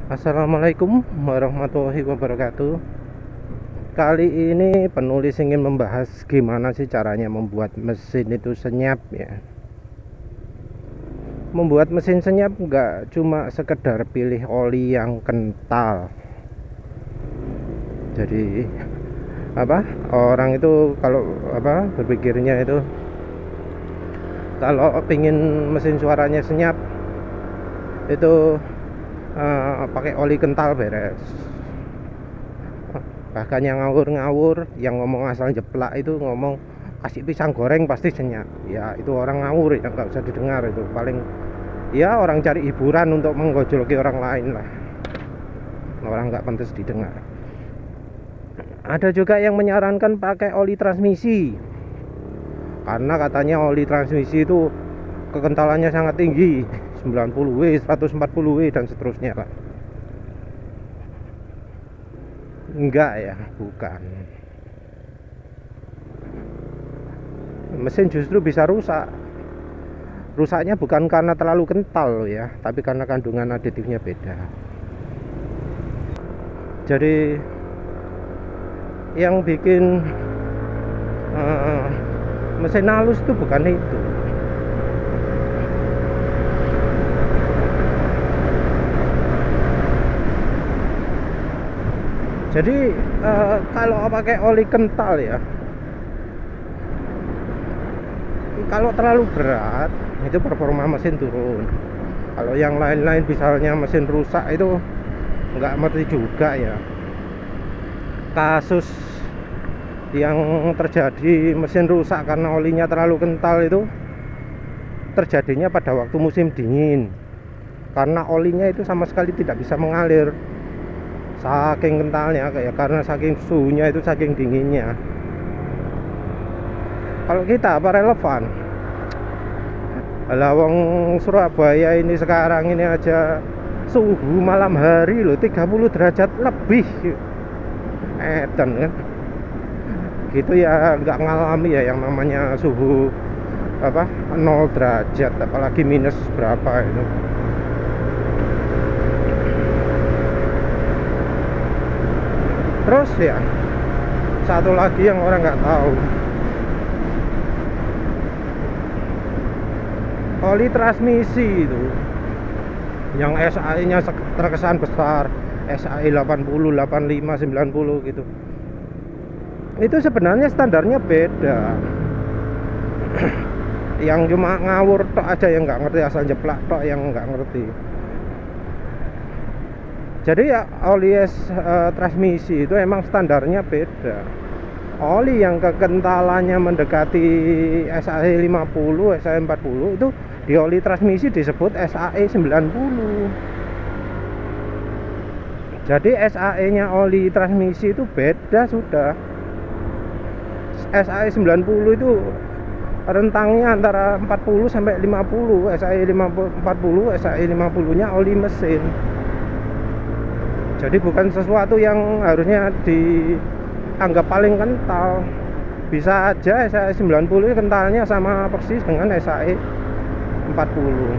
Assalamualaikum warahmatullahi wabarakatuh. Kali ini penulis ingin membahas gimana sih caranya membuat mesin itu senyap ya. Membuat mesin senyap nggak cuma sekedar pilih oli yang kental. Jadi orang itu kalau berpikirnya itu kalau pingin mesin suaranya senyap itu pakai oli kental beres. Bahkan yang ngawur-ngawur, yang ngomong asal jeplak itu ngomong kasih pisang goreng pasti senyap. Ya itu orang ngawur ya, nggak usah didengar. Itu paling ya orang cari hiburan untuk menggojoloki orang lain lah. Orang nggak pantas didengar. Ada juga yang menyarankan pakai oli transmisi, karena katanya oli transmisi itu kekentalannya sangat tinggi, 90W, 140W dan seterusnya lah. Enggak ya, bukan. Mesin justru bisa rusak. Rusaknya bukan karena terlalu kental loh ya, tapi karena kandungan aditifnya beda. Jadi yang bikin mesin halus itu bukan itu. Jadi kalau pakai oli kental ya, kalau terlalu berat itu performa mesin turun. Kalau yang lain-lain misalnya mesin rusak itu nggak ngerti juga ya. Kasus yang terjadi mesin rusak karena olinya terlalu kental itu terjadinya pada waktu musim dingin, karena olinya itu sama sekali tidak bisa mengalir saking kentalnya, kayak karena saking suhunya itu, saking dinginnya. Kalau kita apa relevan? Lawang Surabaya ini sekarang ini aja suhu malam hari loh 30 derajat lebih. Edan kan gitu ya, nggak ngalami ya yang namanya suhu 0 derajat, apalagi minus berapa itu. Terus ya satu lagi yang orang nggak tahu, oli transmisi itu yang SAE nya terkesan besar, SAE 80, 85, 90 gitu, itu sebenarnya standarnya beda. Yang cuma ngawur tok aja yang nggak ngerti, asal jeplak tok yang nggak ngerti. Jadi ya oli transmisi itu emang standarnya beda. Oli yang kekentalannya mendekati SAE 50, SAE 40 itu di oli transmisi disebut SAE 90. Jadi SAE nya oli transmisi itu beda sudah. SAE 90 itu rentangnya antara 40 sampai 50, SAE 40, SAE 50 nya oli mesin. Jadi bukan sesuatu yang harusnya dianggap paling kental. Bisa aja SAE 90 kentalnya sama persis dengan SAE 40.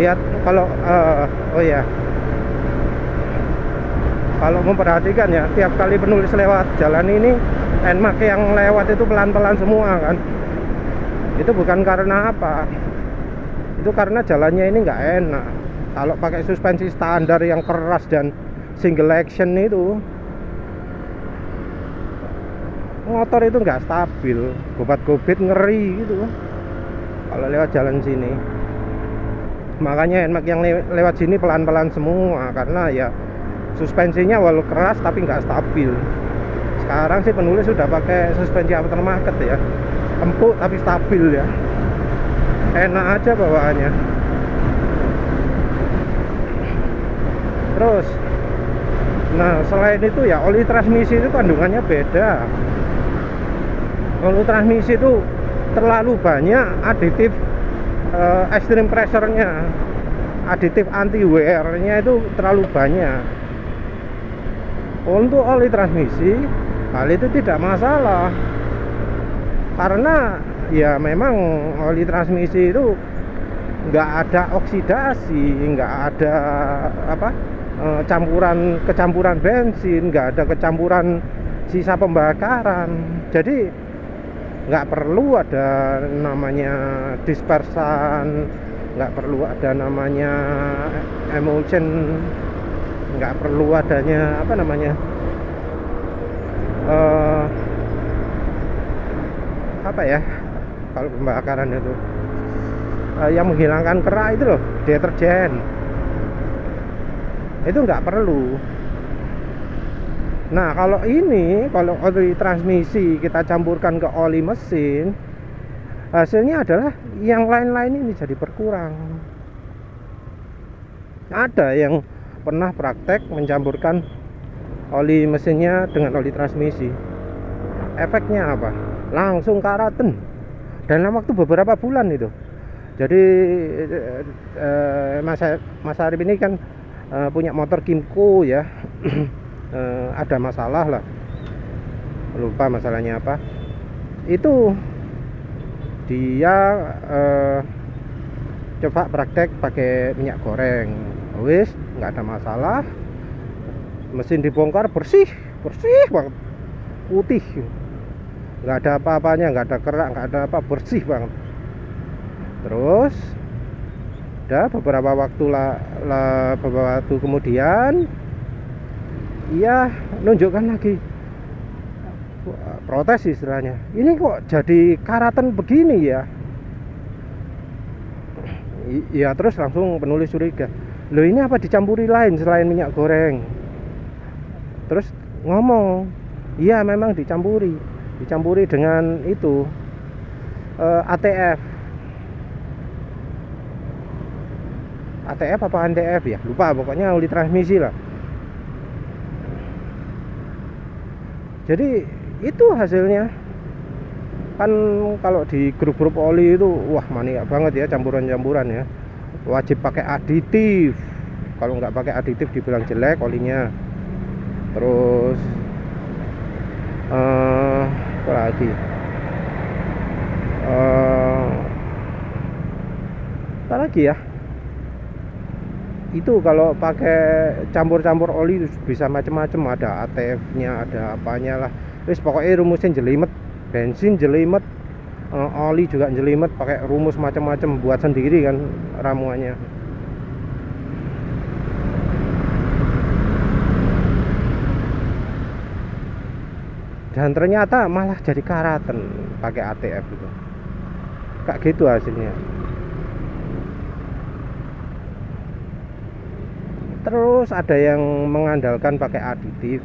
Lihat kalau kalau memperhatikan ya, tiap kali penulis lewat jalan ini, NMAX yang lewat itu pelan-pelan semua kan. Itu bukan karena apa, itu karena jalannya ini nggak enak. Kalau pakai suspensi standar yang keras dan single action itu, motor itu nggak stabil, gobat-gobit ngeri gitu kalau lewat jalan sini. Makanya NMAX yang lewat sini pelan-pelan semua, karena ya suspensinya walau keras tapi nggak stabil. Sekarang sih penulis sudah pakai suspensi aftermarket ya, empuk tapi stabil ya, enak aja bawaannya. Terus nah selain itu ya, oli transmisi itu kandungannya beda. Oli transmisi itu terlalu banyak aditif extreme pressure-nya, aditif anti wear-nya itu terlalu banyak. Untuk oli transmisi hal itu tidak masalah, karena ya memang oli transmisi itu nggak ada oksidasi, nggak ada apa kecampuran bensin, nggak ada kecampuran sisa pembakaran. Jadi nggak perlu ada namanya dispersan, nggak perlu ada namanya emulsion, nggak perlu adanya apa namanya apa ya kalau pembakaran itu yang menghilangkan kerak itu loh, deterjen, itu nggak perlu. Nah kalau oli transmisi kita campurkan ke oli mesin, hasilnya adalah yang lain-lain ini jadi berkurang. Ada yang pernah praktek mencampurkan oli mesinnya dengan oli transmisi, efeknya apa? Langsung karaten dalam waktu beberapa bulan itu. Jadi Mas Arif ini kan punya motor Kimco ya. Ada masalah lah, lupa masalahnya apa. Itu dia coba praktek pakai minyak goreng, wis nggak ada masalah, mesin dibongkar bersih banget, putih, nggak ada apa-apanya, nggak ada kerak, nggak ada apa, bersih banget. Terus udah beberapa waktu kemudian ia nunjukkan lagi, protes istilahnya, ini kok jadi karatan begini ya. Ya terus langsung penulis curiga, loh ini apa dicampuri lain selain minyak goreng? Terus ngomong, iya memang dicampuri dengan itu ATF apa NTF ya, lupa, pokoknya oli transmisi lah. Jadi itu hasilnya kan. Kalau di grup-grup oli itu wah maniak banget ya, campuran-campuran ya, wajib pakai aditif. Kalau nggak pakai aditif dibilang jelek olinya. Terus apa lagi, apa lagi ya, itu kalau pakai campur-campur oli bisa macam-macam, ada ATF-nya, ada apanya lah. Terus pokoknya rumusnya jelimet, bensin jelimet, oli juga jelimet, pakai rumus macam-macam, buat sendiri kan ramuannya. Dan ternyata malah jadi karatan pakai ATF itu, kayak gitu hasilnya. Terus ada yang mengandalkan pakai aditif.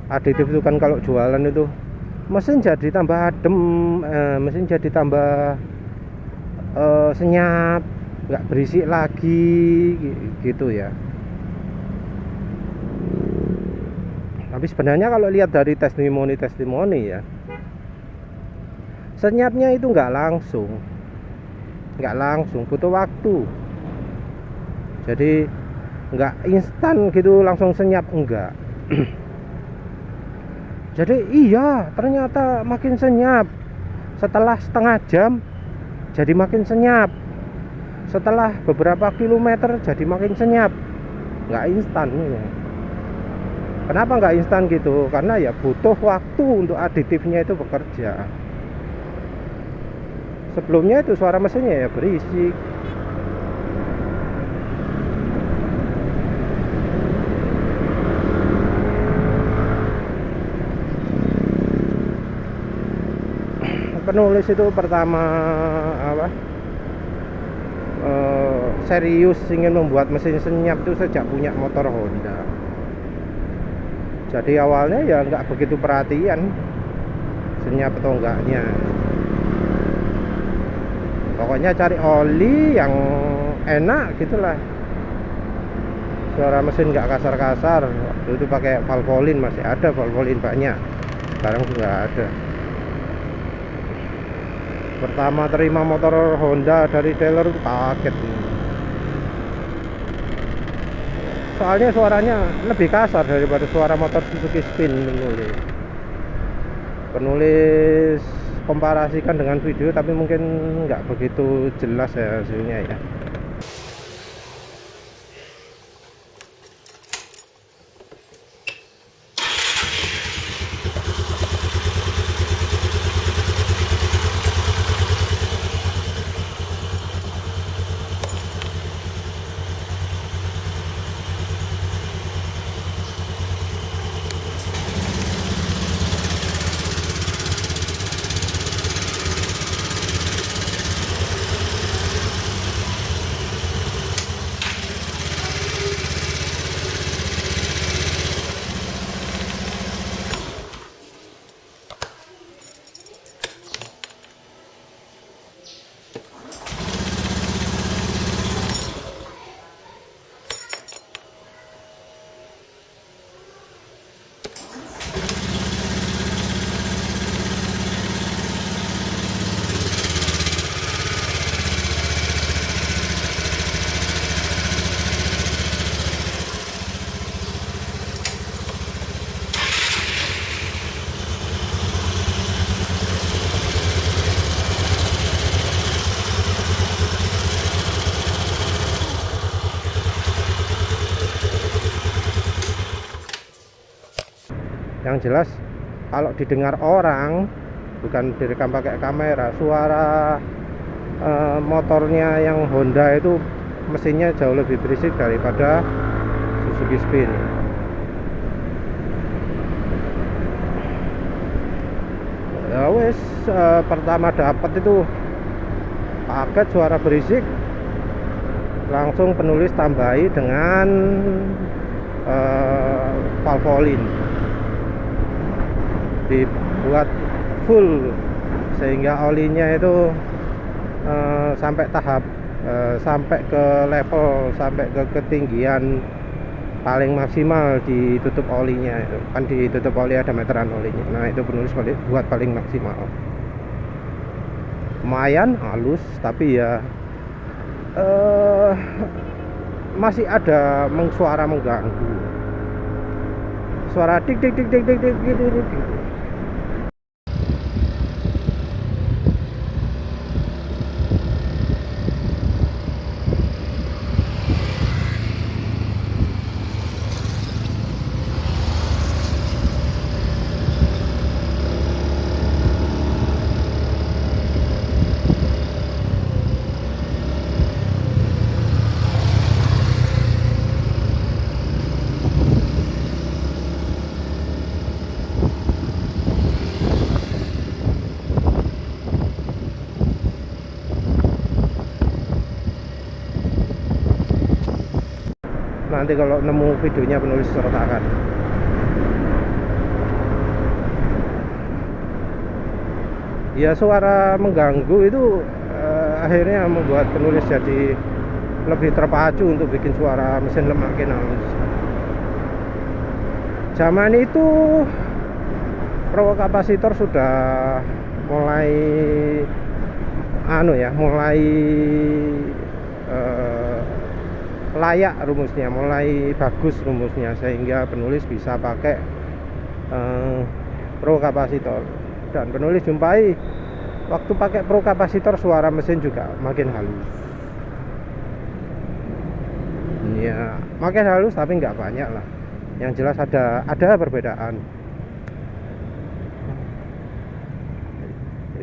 Aditif itu kan kalau jualan itu mesin jadi tambah adem, mesin jadi tambah senyap, nggak berisik lagi gitu ya. Tapi sebenarnya kalau lihat dari testimoni ya, senyapnya itu nggak langsung, butuh waktu. Jadi nggak instan gitu langsung senyap, enggak. Jadi iya ternyata makin senyap, setelah setengah jam jadi makin senyap, setelah beberapa kilometer jadi makin senyap. Nggak instan ya. Kenapa nggak instan gitu? Karena ya butuh waktu untuk aditifnya itu bekerja. Sebelumnya itu suara mesinnya ya berisik. Penulis itu pertama serius ingin membuat mesin senyap itu sejak punya motor Honda. Jadi awalnya ya nggak begitu perhatian senyap atau enggaknya. Pokoknya cari oli yang enak gitulah, suara mesin nggak kasar-kasar. Waktu itu pakai Valvoline, masih ada Valvoline banyak, sekarang sudah ada. Pertama terima motor Honda dari dealer itu kaget, soalnya suaranya lebih kasar daripada suara motor Suzuki Spin dulu. penulis komparasikan dengan video, tapi mungkin nggak begitu jelas ya hasilnya ya. Yang jelas kalau didengar orang, bukan direkam pakai kamera, suara motornya yang Honda itu mesinnya jauh lebih berisik daripada Suzuki Spin. Ya wes, pertama dapat itu paket suara berisik, langsung penulis tambahi dengan valvolin, dibuat full sehingga olinya itu sampai tahap sampai ke level, sampai ke ketinggian paling maksimal ditutup olinya. Itu kan ditutup oli ada meteran olinya, nah itu penulis buat paling maksimal. Lumayan halus, tapi ya masih ada suara mengganggu, suara tik tik tik tik tik tik tik tik tik. Nanti kalau nemu videonya penulis sertakan. Ya suara mengganggu itu akhirnya membuat penulis jadi lebih terpacu untuk bikin suara mesin makin halus. Zaman itu pro kapasitor sudah mulai mulai layak rumusnya, mulai bagus rumusnya, sehingga penulis bisa pakai pro kapasitor. Dan penulis jumpai waktu pakai pro kapasitor suara mesin juga makin halus. Ya, makin halus tapi nggak banyak lah. Yang jelas ada perbedaan.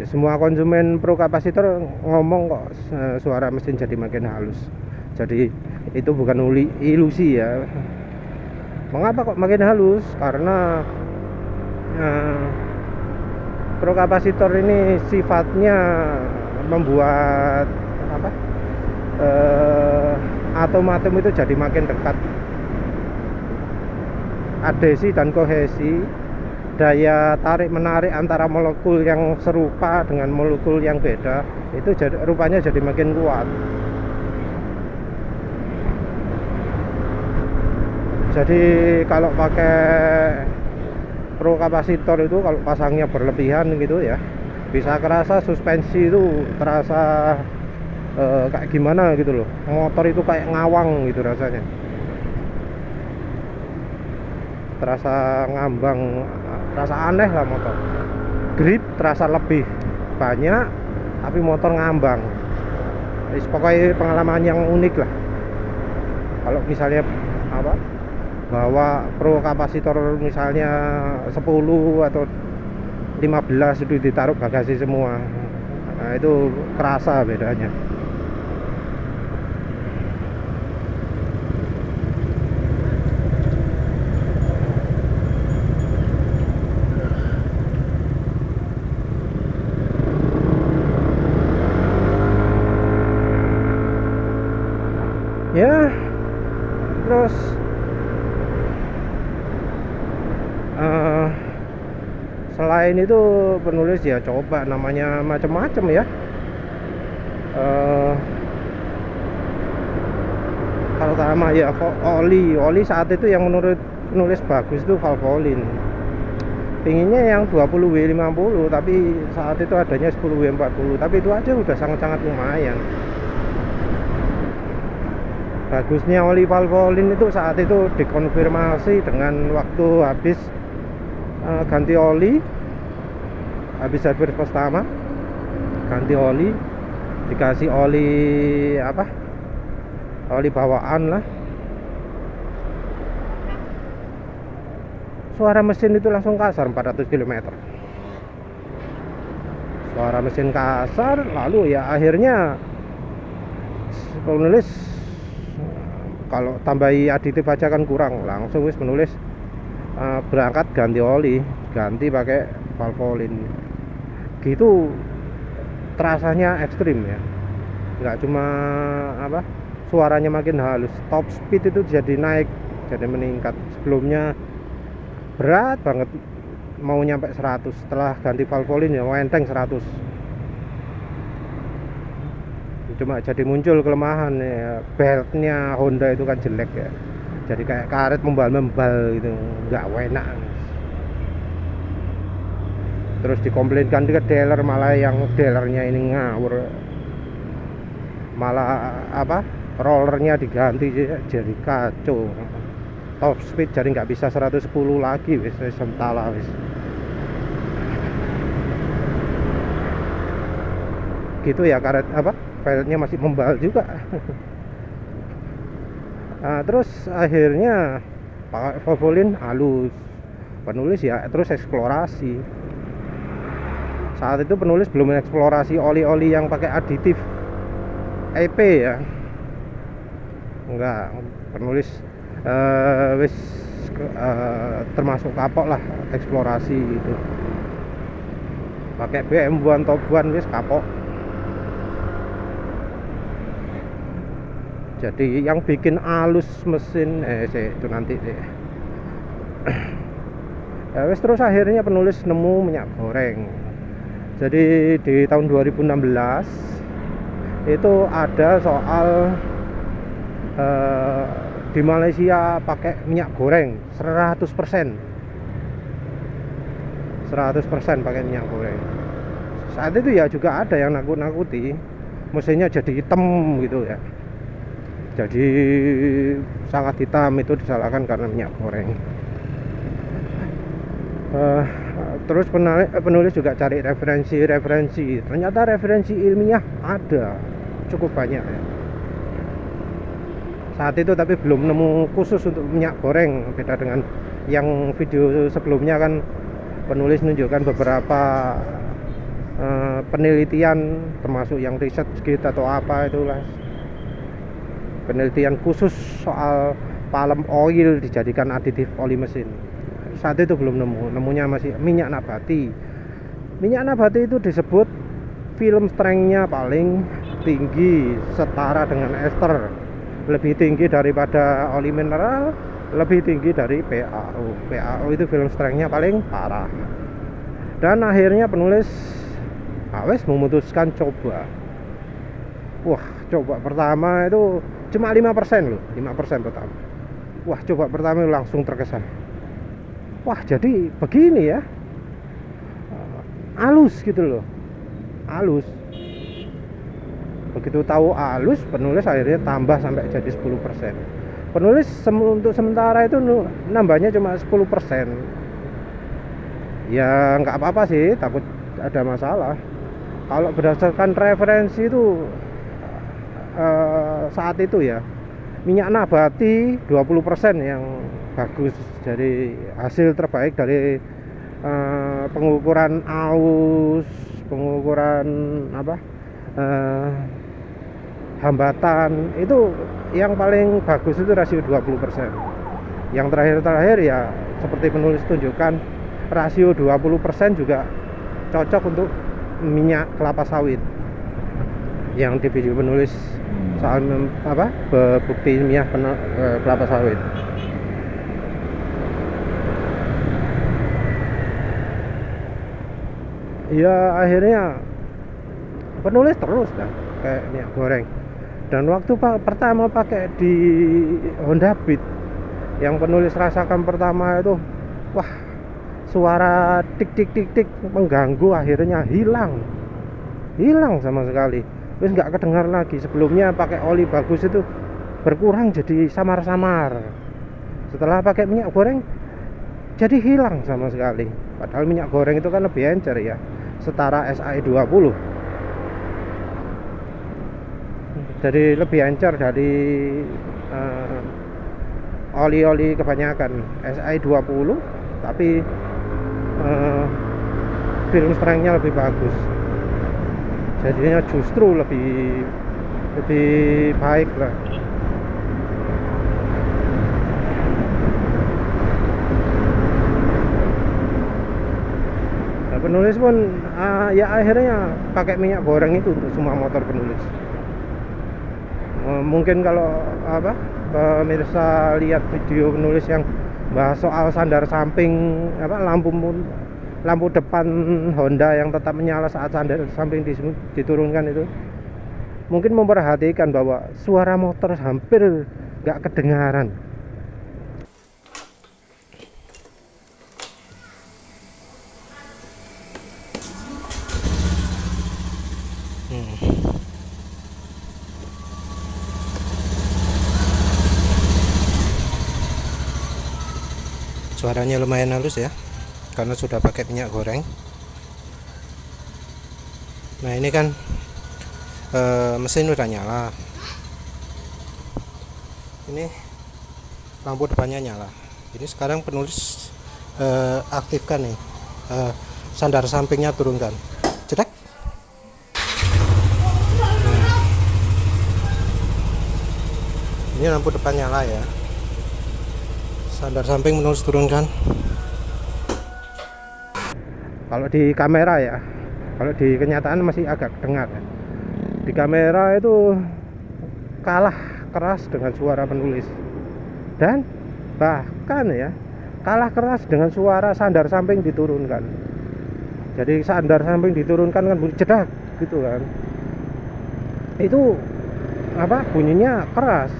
Semua konsumen pro kapasitor ngomong kok suara mesin jadi makin halus. Jadi itu bukan ilusi ya. Mengapa kok makin halus? Karena pro kapasitor ini sifatnya membuat atom-atom itu jadi makin dekat. Adhesi dan kohesi, daya tarik menarik antara molekul yang serupa dengan molekul yang beda itu rupanya jadi makin kuat. Jadi kalau pakai pro kapasitor itu kalau pasangnya berlebihan gitu ya, bisa kerasa suspensi itu terasa kayak gimana gitu loh. Motor itu kayak ngawang gitu rasanya. Terasa ngambang, terasa aneh lah motor. grip terasa lebih banyak, tapi motor ngambang. Pokoknya pengalaman yang unik lah. Kalau misalnya apa, bawa pro kapasitor misalnya 10 atau 15 itu ditaruh bagasi semua, nah itu kerasa bedanya. Ya, terus selain itu penulis ya coba namanya macam-macam ya. Kalau utama ya oli saat itu yang menurut penulis bagus itu Valvoline. Pinginnya yang 20W50, tapi saat itu adanya 10W40, tapi itu aja udah sangat-sangat lumayan. Bagusnya oli Valvoline itu saat itu dikonfirmasi dengan waktu habis ganti oli, habis servis pertama ganti oli, dikasih oli apa, oli bawaan lah, suara mesin itu langsung kasar 400 km. Suara mesin kasar, lalu ya akhirnya penulis kalau tambahi aditif aja kan kurang, langsung wis menulis berangkat ganti oli, ganti pakai Valvoline. Gitu terasanya ekstrim ya, nggak cuma apa, suaranya makin halus, top speed itu jadi naik, jadi meningkat. Sebelumnya berat banget, mau nyampe 100, setelah ganti Valvoline ya enteng 100. Cuma jadi muncul kelemahan ya, beltnya Honda itu kan jelek ya, jadi kayak karet membal-membal gitu, nggak enak. Terus dikomplainkan ke dealer, malah yang dealernya ini ngawur, malah apa, rollernya diganti jadi kacau. Top speed jadi nggak bisa 110 lagi, wis sentala wis. Gitu ya, karet apa, velgnya masih membal juga. Nah, terus akhirnya pakai Valvoline halus. Penulis ya terus eksplorasi. Saat itu penulis belum eksplorasi oli-oli yang pakai aditif EP ya, enggak. Penulis wis termasuk kapok lah eksplorasi gitu, pakai BMW Tobuan wis kapok. Jadi yang bikin halus mesin itu nanti deh. Ya, wis terus akhirnya penulis nemu minyak goreng. Jadi di tahun 2016 itu ada soal di Malaysia pakai minyak goreng 100%. 100% pakai minyak goreng. Saat itu ya juga ada yang nakut-nakuti mesinnya jadi hitam gitu ya. Jadi sangat hitam, itu disalahkan karena minyak goreng. Terus penulis juga cari referensi. Ternyata referensi ilmiah ada cukup banyak ya. Saat itu tapi belum nemu khusus untuk minyak goreng. Beda dengan yang video sebelumnya kan penulis menunjukkan beberapa penelitian, termasuk yang riset gitu atau apa itulah, penelitian khusus soal palm oil dijadikan aditif oli mesin. Saat itu belum nemu, nemunya masih minyak nabati. Minyak nabati itu disebut film strength-nya paling tinggi, setara dengan ester, lebih tinggi daripada oli mineral, lebih tinggi dari PAO. PAO itu film strength-nya paling parah. Dan akhirnya penulis memutuskan coba. Wah, coba pertama itu cuma 5% loh, 5% pertama. Wah, coba pertama langsung terkesan. Wah, jadi begini ya, halus gitu loh, halus. Begitu tahu halus, penulis akhirnya tambah sampai jadi 10%. Penulis untuk sementara itu nambahnya cuma 10%. Ya nggak apa-apa sih, takut ada masalah. Kalau berdasarkan referensi itu saat itu ya, minyak nabati 20% yang bagus, dari hasil terbaik dari pengukuran aus, pengukuran apa hambatan, itu yang paling bagus itu rasio 20%. Yang terakhir ya seperti penulis tunjukkan, rasio 20% juga cocok untuk minyak kelapa sawit. Yang di video penulis soal bukti ilmiah kelapa sawit. Ya akhirnya penulis terus dah kayak minyak goreng. Dan waktu pertama pakai di Honda Beat, yang penulis rasakan pertama itu, wah, suara tik tik tik tik mengganggu, akhirnya hilang sama sekali, terus nggak kedengar lagi. Sebelumnya pakai oli bagus itu berkurang jadi samar-samar, setelah pakai minyak goreng jadi hilang sama sekali. Padahal minyak goreng itu kan lebih encer ya, setara SAE 20, jadi lebih encer dari oli-oli kebanyakan. SAE 20 tapi film strength-nya lebih bagus, jadinya justru lebih baik lah. Nah, penulis pun ya akhirnya pakai minyak goreng itu untuk semua motor penulis. Mungkin kalau pemirsa lihat video penulis yang bahas soal sandar samping, lampu depan Honda yang tetap menyala saat sandar samping diturunkan, itu mungkin memperhatikan bahwa suara motor hampir nggak kedengaran. Suaranya lumayan halus ya, karena sudah pakai minyak goreng. Nah ini kan mesin udah nyala, ini lampu depannya nyala. Ini sekarang penulis aktifkan nih, sandar sampingnya turunkan, cetek. Ini lampu depan nyala ya, sandar samping menulis turunkan. Kalau di kamera ya, kalau di kenyataan masih agak dengar. Di kamera itu kalah keras dengan suara penulis, dan bahkan ya kalah keras dengan suara sandar samping diturunkan. Jadi sandar samping diturunkan kan bunyi cedak gitu kan, itu bunyinya keras.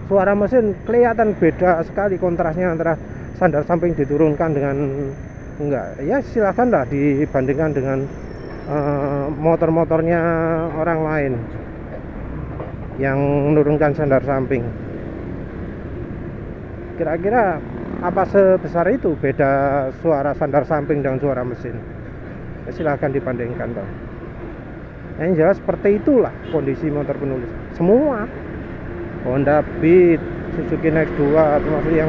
Suara mesin kelihatan beda sekali kontrasnya antara sandar samping diturunkan dengan enggak. Ya silahkan lah dibandingkan dengan motor-motornya orang lain yang menurunkan sandar samping. Kira-kira apa sebesar itu beda suara sandar samping dengan suara mesin? Ya, silahkan dibandingkan dong. Yang jelas seperti itulah kondisi motor penulis semua. Honda Beat, Suzuki Next 2, termasuk yang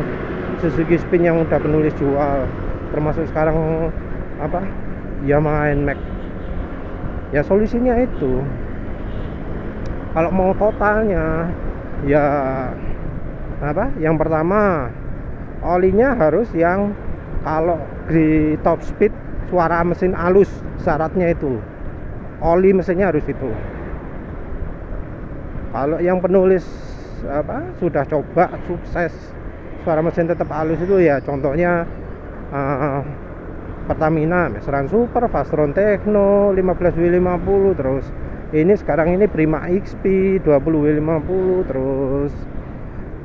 Suzuki Spin yang udah penulis jual, termasuk sekarang Yamaha NMAX. Ya solusinya itu, kalau mau totalnya ya yang pertama, olinya harus yang, kalau di top speed suara mesin halus, syaratnya itu oli mesinnya harus itu. Kalau yang penulis sudah coba sukses suara mesin tetap halus itu ya, contohnya Pertamina Mesran Super, Fastron Techno 15W50, terus ini sekarang ini Prima XP 20W50, terus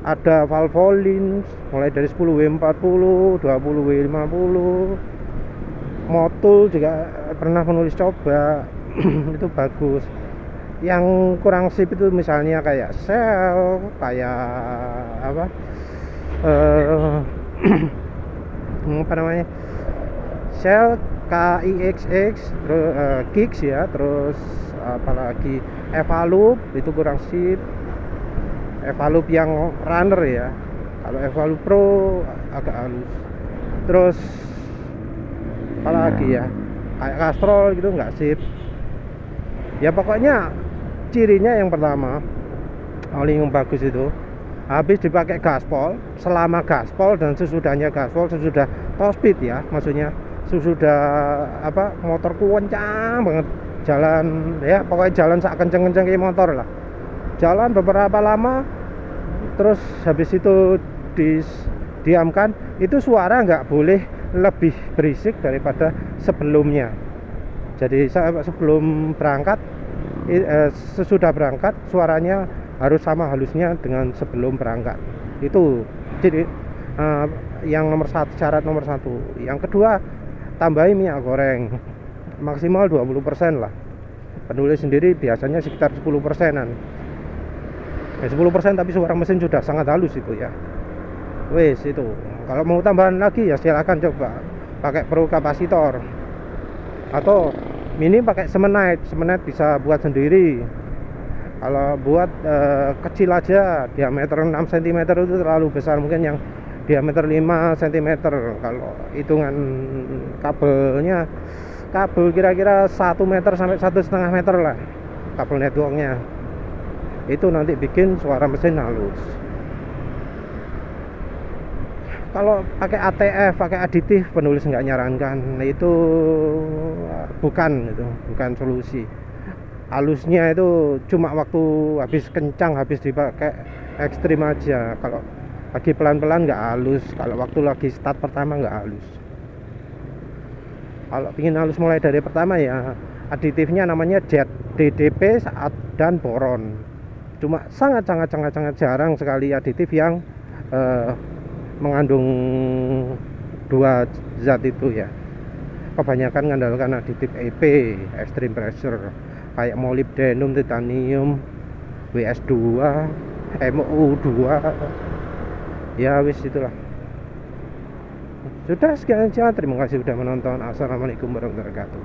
ada Valvoline mulai dari 10W40, 20W50, Motul juga pernah penulis coba itu bagus. Yang kurang sip itu misalnya kayak Shell, kayak Shell KIXX, terus Kicks ya, terus apalagi Evalup itu kurang sip. Evalup yang runner ya, kalau Evalup Pro agak halus. Terus apalagi ya, kayak Castrol gitu nggak sip ya. Pokoknya cirinya yang pertama, oli yang bagus itu habis dipakai gaspol, selama gaspol dan sesudahnya gaspol, sesudah top speed ya, maksudnya sesudah apa, motorku kencang banget jalan ya, pokoknya jalan sak kenceng-kenceng kayak motor lah, jalan beberapa lama, terus habis itu diamkan, itu suara nggak boleh lebih berisik daripada sebelumnya. Jadi sebelum berangkat, sesudah berangkat suaranya harus sama halusnya dengan sebelum berangkat. Itu jadi yang nomor satu, syarat nomor satu. Yang kedua, tambahin minyak goreng maksimal 20% lah. Penulis sendiri biasanya sekitar 10%an. 10% tapi suara mesin sudah sangat halus itu ya. Wes itu. Kalau mau tambahan lagi ya silakan coba pakai pro kapasitor atau mini pakai semenite. Semenite bisa buat sendiri. Kalau buat kecil aja, diameter 6 cm itu terlalu besar, mungkin yang diameter 5 cm. Kalau hitungan kabelnya, kabel kira-kira 1 meter sampai 1,5 meter lah kabel networknya, itu nanti bikin suara mesin halus. Kalau pakai ATF, pakai aditif, penulis nggak nyarankan. Itu bukan solusi. Halusnya itu cuma waktu habis kencang, habis dipakai ekstrim aja. Kalau lagi pelan-pelan nggak halus, kalau waktu lagi start pertama nggak halus. Kalau ingin halus mulai dari pertama ya aditifnya namanya jet, DDP dan boron. Cuma sangat jarang sekali aditif yang mengandung dua zat itu ya. Kebanyakan mengandalkan aditif EP, extreme pressure, kayak molybdenum, titanium, WS2, MO2 ya, wis itulah. Sudah, sekian aja, terima kasih sudah menonton. Assalamualaikum warahmatullahi wabarakatuh.